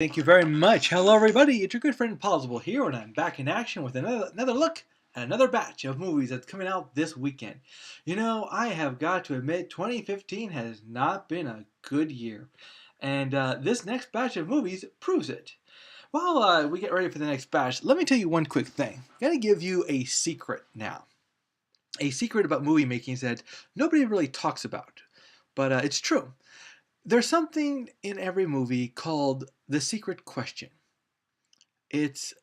Thank you very much. Hello, everybody. It's your good friend Pozzible here, and I'm back in action with another look at another batch of movies that's coming out this weekend. You know, I have got to admit, 2015 has not been a good year, and this next batch of movies proves it. While we get ready for the next batch, let me tell you one quick thing. I'm going to give you a secret now. A secret about movie making that nobody really talks about, but it's true. There's something in every movie called the secret question. It's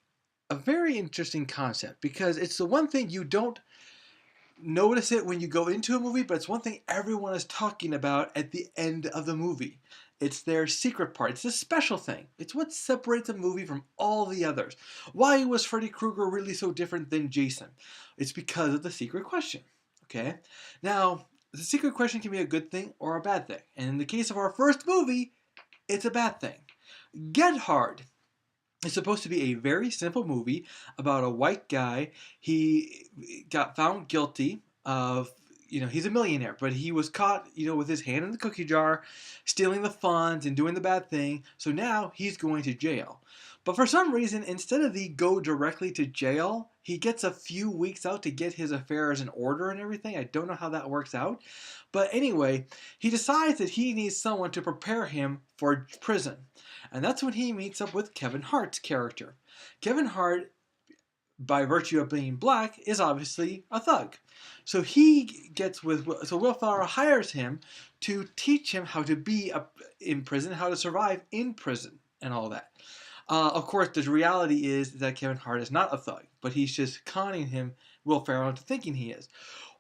a very interesting concept because it's the one thing you don't notice it when you go into a movie, but it's one thing everyone is talking about at the end of the movie. It's their secret part. It's a special thing. It's what separates a movie from all the others. Why was Freddy Krueger really so different than Jason? It's because of the secret question. Okay? Now, the secret question can be a good thing or a bad thing. And in the case of our first movie, it's a bad thing. Get Hard. It's supposed to be a very simple movie about a white guy. He got found guilty of, he's a millionaire, but he was caught, with his hand in the cookie jar, stealing the funds and doing the bad thing. So now he's going to jail. But for some reason, instead of the go directly to jail, he gets a few weeks out to get his affairs in order and everything. I don't know how that works out. But anyway, he decides that he needs someone to prepare him for prison. And that's when he meets up with Kevin Hart's character. Kevin Hart, by virtue of being black, is obviously a thug. So Will Ferrell hires him to teach him how to be in prison, how to survive in prison, and all that. Of course, the reality is that Kevin Hart is not a thug, but he's just conning Will Ferrell, into thinking he is.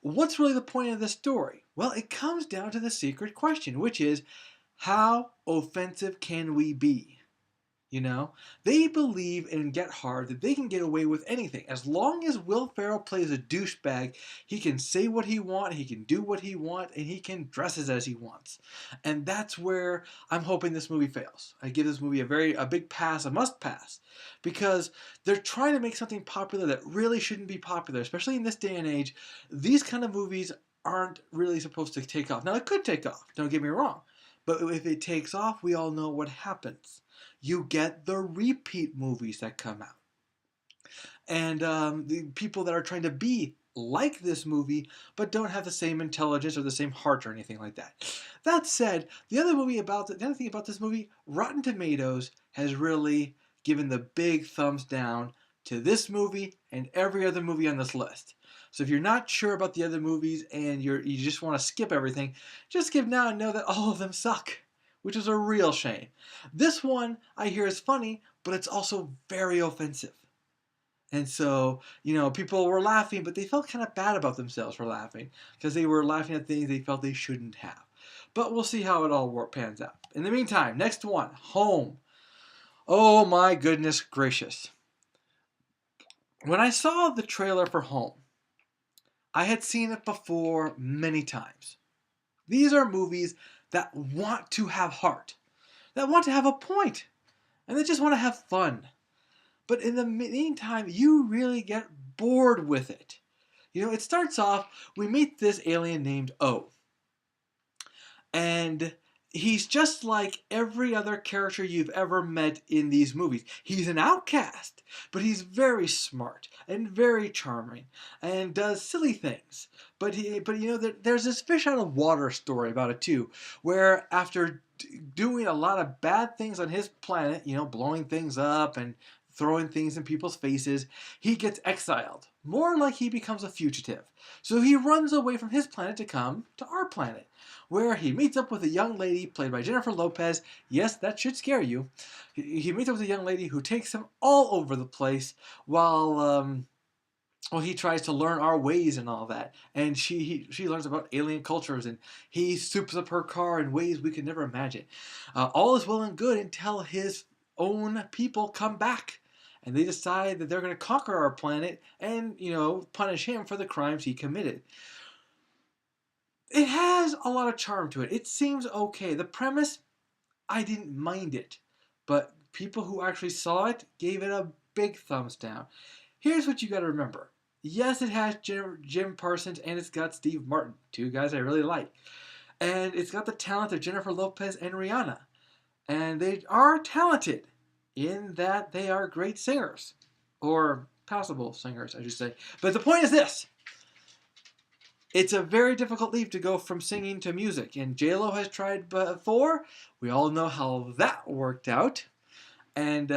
What's really the point of this story? Well, it comes down to the secret question, which is, how offensive can we be? They believe in Get Hard that they can get away with anything. As long as Will Ferrell plays a douchebag, he can say what he wants, he can do what he wants, and he can dress as he wants. And that's where I'm hoping this movie fails. I give this movie a big pass, a must pass, because they're trying to make something popular that really shouldn't be popular, especially in this day and age. These kind of movies aren't really supposed to take off. Now, it could take off, don't get me wrong. But if it takes off, we all know what happens. You get the repeat movies that come out. And the people that are trying to be like this movie, but don't have the same intelligence or the same heart or anything like that. That said, the other thing about this movie, Rotten Tomatoes has really given the big thumbs down to this movie and every other movie on this list. So if you're not sure about the other movies and you just want to skip everything, just skip now and know that all of them suck, which is a real shame. This one I hear is funny, but it's also very offensive. And so, people were laughing, but they felt kind of bad about themselves for laughing because they were laughing at things they felt they shouldn't have. But we'll see how it all pans out. In the meantime, next one, Home. Oh my goodness gracious. When I saw the trailer for Home, I had seen it before many times. These are movies that want to have heart, that want to have a point, and they just want to have fun. But in the meantime, you really get bored with it. It starts off, we meet this alien named O. And he's just like every other character you've ever met in these movies. He's an outcast, but he's very smart and very charming and does silly things. But there's this fish out of water story about it too, where after doing a lot of bad things on his planet, blowing things up and throwing things in people's faces, he gets exiled. More like he becomes a fugitive. So he runs away from his planet to come to our planet, where he meets up with a young lady played by Jennifer Lopez. Yes, that should scare you. He meets up with a young lady who takes him all over the place while he tries to learn our ways and all that. And she learns about alien cultures, and he soups up her car in ways we could never imagine. All is well and good until his own people come back. And they decide that they're going to conquer our planet and, punish him for the crimes he committed. It has a lot of charm to it. It seems okay. The premise, I didn't mind it. But people who actually saw it gave it a big thumbs down. Here's what you got to remember. Yes, it has Jim Parsons and it's got Steve Martin, two guys I really like. And it's got the talent of Jennifer Lopez and Rihanna. And they are talented. in that they are great singers, or passable singers, I should say. But the point is this: it's a very difficult leap to go from singing to music, and J-Lo has tried before. We all know how that worked out. And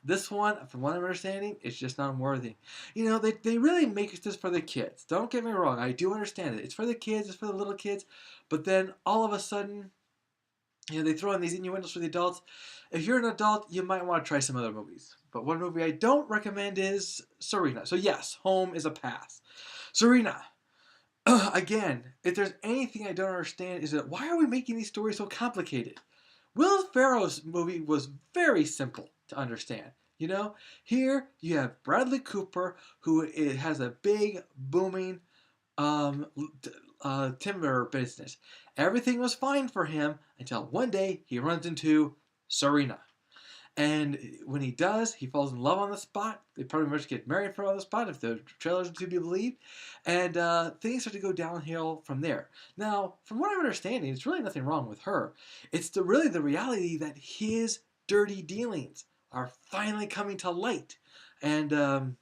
this one, from what I'm understanding, it's just not worthy. You know, they really make this for the kids. Don't get me wrong. I do understand it. It's for the kids. It's for the little kids. But then all of a sudden, you know, they throw in these innuendos for the adults. If you're an adult, you might want to try some other movies. But one movie I don't recommend is Serena. So yes, Home is a pass. Serena. Again, if there's anything I don't understand is that why are we making these stories so complicated? Will Ferrell's movie was very simple to understand. You know, here you have Bradley Cooper, who has a big, booming um, timber business. Everything was fine for him until one day he runs into Serena. And when he does, he falls in love on the spot. They pretty much get married on the spot, if the trailers are to be believed. And things start to go downhill from there. Now, from what I'm understanding, it's really nothing wrong with her. It's really the reality that his dirty dealings are finally coming to light. And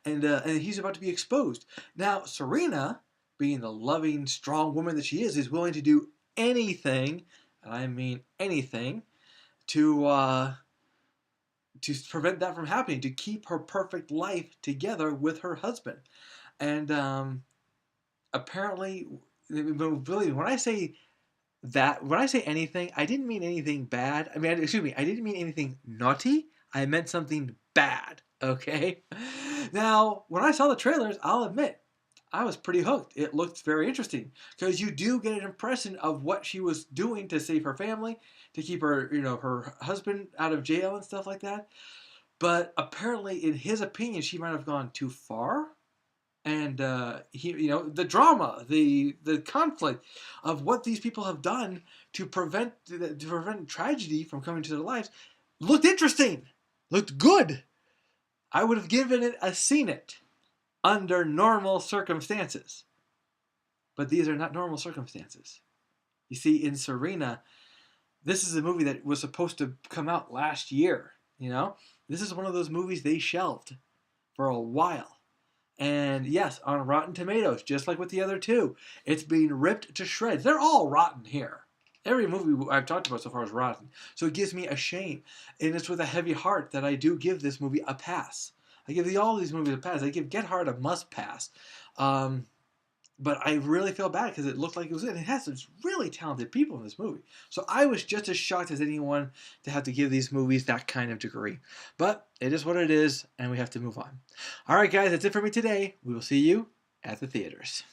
he's about to be exposed. Now, Serena, being the loving, strong woman that she is willing to do anything, and I mean anything, to prevent that from happening, to keep her perfect life together with her husband. And apparently, really, when I say anything, I didn't mean anything bad. I mean, excuse me, I didn't mean anything naughty. I meant something bad, okay? Now, when I saw the trailers, I'll admit, I was pretty hooked. It looked very interesting because you do get an impression of what she was doing to save her family, to keep her, you know, her husband out of jail and stuff like that. But apparently, in his opinion, she might have gone too far. And he, you know, the drama, the conflict of what these people have done to prevent tragedy from coming to their lives looked interesting, looked good. I would have given it a seen it under normal circumstances. But these are not normal circumstances. You see, in Serena, this is a movie that was supposed to come out last year, you know? This is one of those movies they shelved for a while. And yes, on Rotten Tomatoes, just like with the other two, it's being ripped to shreds. They're all rotten here. Every movie I've talked about so far is rotten. So it gives me a shame. And it's with a heavy heart that I do give this movie a pass. I give all these movies a pass. I give Get Hard a must pass. But I really feel bad because it looked like it was good. It has some really talented people in this movie. So I was just as shocked as anyone to have to give these movies that kind of degree. But it is what it is, and we have to move on. All right, guys, that's it for me today. We will see you at the theaters.